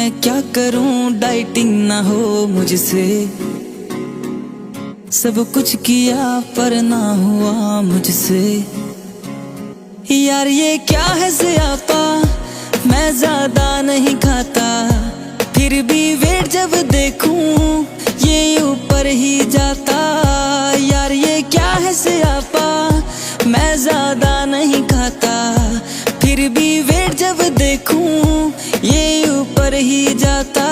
मैं क्या करूं, डाइटिंग ना हो मुझसे। सब कुछ किया पर ना हुआ मुझसे। यार ये क्या है ज़ियापा, मैं ज्यादा नहीं खाता, फिर भी वेट जब देखूं ये ऊपर ही जाता। यार ये क्या है ज़ियापा, मैं ज्यादा नहीं खाता, फिर भी वेट जब देखूं ये ऊपर ही जाता।